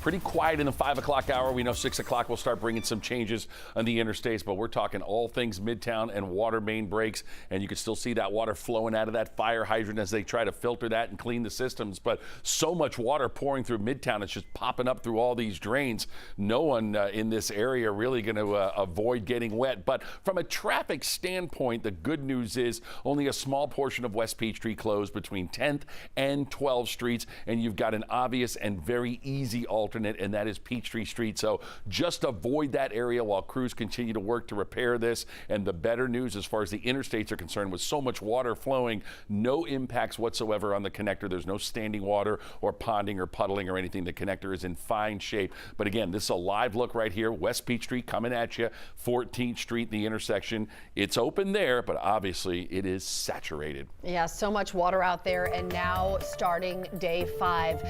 Pretty quiet in the 5 o'clock hour. We know 6 o'clock will start bringing some changes on the interstates, but we're talking all things Midtown and water main breaks, and you can still see that water flowing out of that fire hydrant as they try to filter that and clean the systems. But so much water pouring through Midtown, it's just popping up through all these drains. No one in this area really going to avoid getting wet. But from a traffic standpoint, the good news is only a small portion of West Peachtree closed between 10th and 12th Streets, and you've got an obvious and very easy alternate, and that is Peachtree Street. So just avoid that area while crews continue to work to repair this. And the better news as far as the interstates are concerned, with so much water flowing, no impacts whatsoever on the connector. There's no standing water or ponding or puddling or anything. The connector is in fine shape. But again, this is a live look right here. West Peachtree coming at you, 14th Street, the intersection. It's open there, but obviously it is saturated. Yeah, so much water out there, and now starting day 5.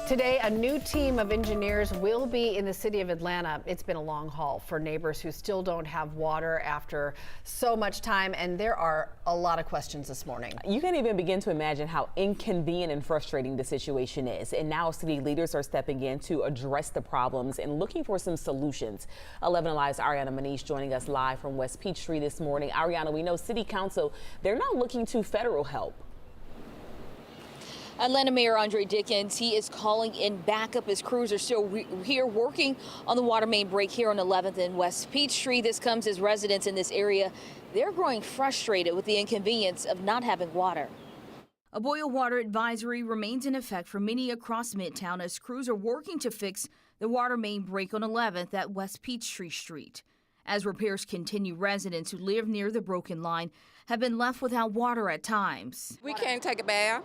Today, a new team of engineers will be in the city of Atlanta. It's been a long haul for neighbors who still don't have water after so much time, and there are a lot of questions this morning. You can even begin to imagine how inconvenient and frustrating the situation is. And now city leaders are stepping in to address the problems and looking for some solutions. 11 Alive's Ariana Manish joining us live from West Peachtree this morning. Ariana, we know City Council, they're not looking to federal help. Atlanta Mayor Andre Dickens, he is calling in backup as crews are still here working on the water main break here on 11th and West Peachtree. This comes as residents in this area, they're growing frustrated with the inconvenience of not having water. A boil water advisory remains in effect for many across Midtown as crews are working to fix the water main break on 11th at West Peachtree Street. As repairs continue, residents who live near the broken line have been left without water at times. We can't take a bath.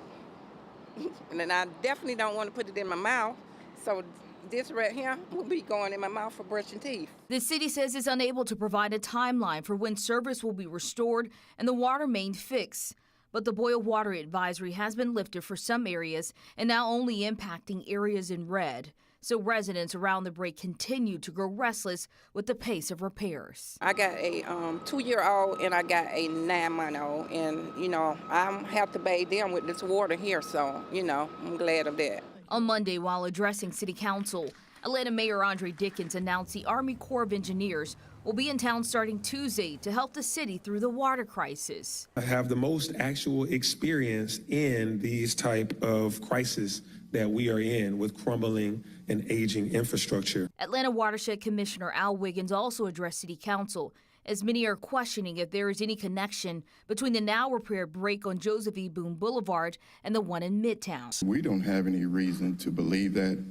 And then I definitely don't want to put it in my mouth. So this right here will be going in my mouth for brushing teeth. The city says it's unable to provide a timeline for when service will be restored and the water main fixed. But the boil water advisory has been lifted for some areas and now only impacting areas in red. So residents around the break continue to grow restless with the pace of repairs. I got a 2-year-old and I got a 9-month-old, and I have to bathe them with this water here, so I'm glad of that. On Monday, while addressing City Council, Atlanta Mayor Andre Dickens announced the Army Corps of Engineers will be in town starting Tuesday to help the city through the water crisis. I have the most actual experience in these type of crises that we are in with crumbling and aging infrastructure. Atlanta Watershed Commissioner Al Wiggins also addressed City Council, as many are questioning if there is any connection between the now repaired break on Joseph E. Boone Boulevard and the one in Midtown. We don't have any reason to believe that.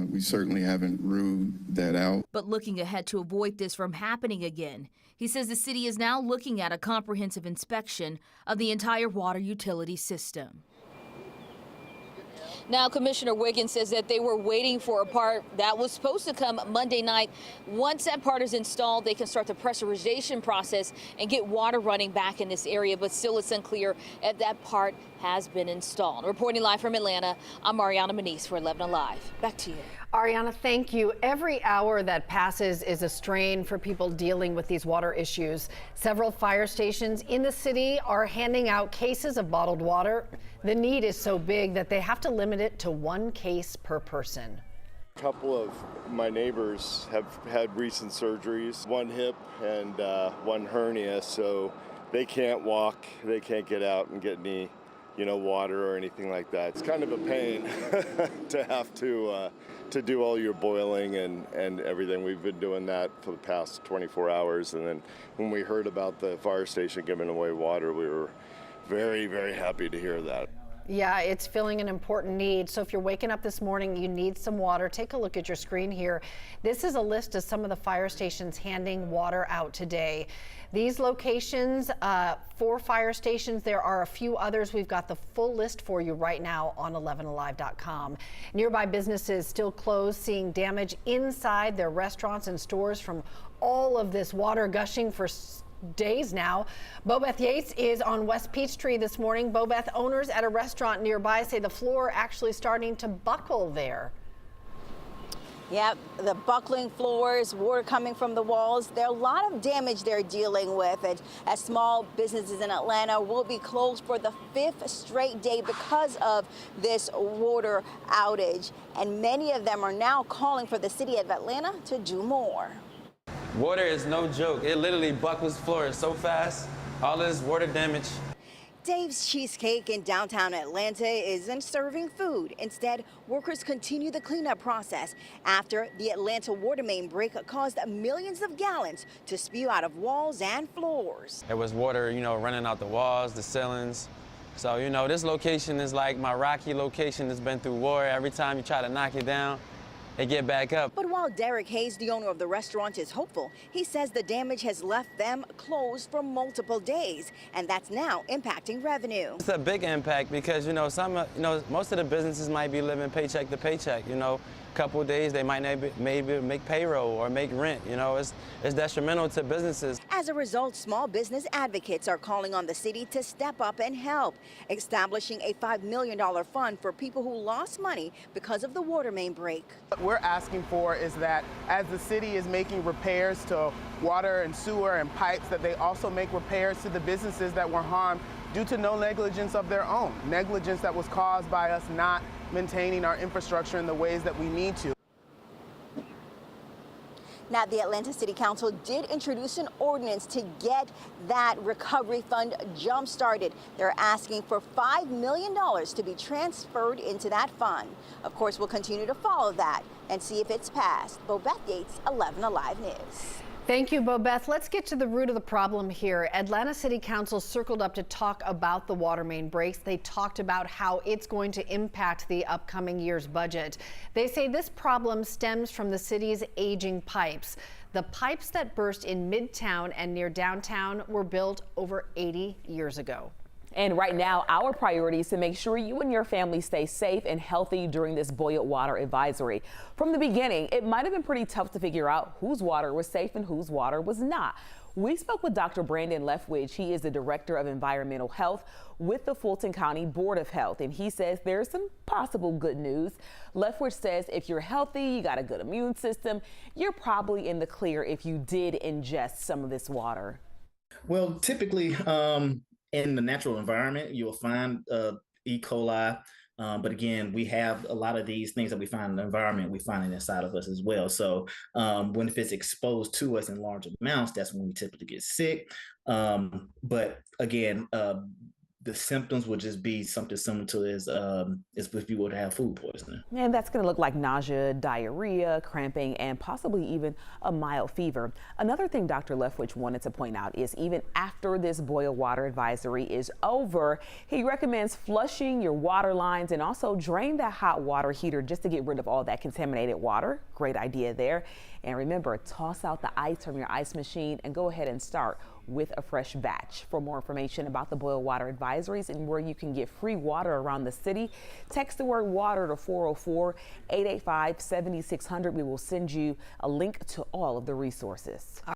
We certainly haven't ruled that out. But looking ahead to avoid this from happening again, he says the city is now looking at a comprehensive inspection of the entire water utility system. Now, Commissioner Wiggins says that they were waiting for a part that was supposed to come Monday night. Once that part is installed, they can start the pressurization process and get water running back in this area. But still, it's unclear if that part has been installed. Reporting live from Atlanta, I'm Ariana Manish for 11 Alive. Back to you. Ariana, thank you. Every hour that passes is a strain for people dealing with these water issues. Several fire stations in the city are handing out cases of bottled water. The need is so big that they have to limit it to 1 case per person. A couple of my neighbors have had recent surgeries, one hip and one hernia, so they can't walk, they can't get out and get any water or anything like that. It's kind of a pain to have to do all your boiling and everything. We've been doing that for the past 24 hours, and then when we heard about the fire station giving away water, we were very, very happy to hear that. Yeah, it's filling an important need. So if you're waking up this morning, you need some water, take a look at your screen here. This is a list of some of the fire stations handing water out today. These locations, 4 fire stations, there are a few others. We've got the full list for you right now on 11alive.com. Nearby businesses still closed, seeing damage inside their restaurants and stores from all of this water gushing for days now. Bobeth Yates is on West Peachtree this morning. Bobeth, owners at a restaurant nearby say the floor actually starting to buckle there. Yep, the buckling floors, water coming from the walls. There are a lot of damage they're dealing with. And as small businesses in Atlanta will be closed for the 5th straight day because of this water outage. And many of them are now calling for the city of Atlanta to do more. Water is no joke. It literally buckles floors so fast. All this water damage. Dave's Cheesecake in downtown Atlanta isn't serving food. Instead, workers continue the cleanup process after the Atlanta water main break caused millions of gallons to spew out of walls and floors. There was water, running out the walls, the ceilings. So, this location is like my Rocky location that's been through war. Every time you try to knock it down, they get back up. But while Derek Hayes, the owner of the restaurant, is hopeful, he says the damage has left them closed for multiple days, and that's now impacting revenue. It's a big impact because, most of the businesses might be living paycheck to paycheck. Couple of days they might maybe make payroll or make rent. It's detrimental to businesses. As a result, small business advocates are calling on the city to step up and help, establishing a $5 million fund for people who lost money because of the water main break. What we're asking for is that as the city is making repairs to water and sewer and pipes, that they also make repairs to the businesses that were harmed due to no negligence of their own, negligence that was caused by us not maintaining our infrastructure in the ways that we need to. Now, the Atlanta City Council did introduce an ordinance to get that recovery fund jump-started. They're asking for $5 million to be transferred into that fund. Of course, we'll continue to follow that and see if it's passed. Bobeth Yates, 11 Alive News. Thank you, Bobeth. Let's get to the root of the problem here. Atlanta City Council circled up to talk about the water main breaks. They talked about how it's going to impact the upcoming year's budget. They say this problem stems from the city's aging pipes. The pipes that burst in Midtown and near downtown were built over 80 years ago. And right now, our priority is to make sure you and your family stay safe and healthy during this boil water advisory. From the beginning, it might have been pretty tough to figure out whose water was safe and whose water was not. We spoke with Dr. Brandon Leftwich. He is the Director of Environmental Health with the Fulton County Board of Health, and he says there's some possible good news. Leftwich says if you're healthy, you got a good immune system, you're probably in the clear if you did ingest some of this water. Well, typically, in the natural environment, you'll find E. coli, but again, we have a lot of these things that we find in the environment, we find it inside of us as well. So if it's exposed to us in large amounts, that's when we typically get sick. But again, the symptoms would just be something similar to as if you were to have food poisoning. And that's going to look like nausea, diarrhea, cramping, and possibly even a mild fever. Another thing Dr. Leftwich wanted to point out is even after this boil water advisory is over, he recommends flushing your water lines and also drain that hot water heater just to get rid of all that contaminated water. Great idea there. And remember, toss out the ice from your ice machine and go ahead and start with a fresh batch. For more information about the boil water advisories and where you can get free water around the city, text the word water to 404-885-7600. We will send you a link to all of the resources.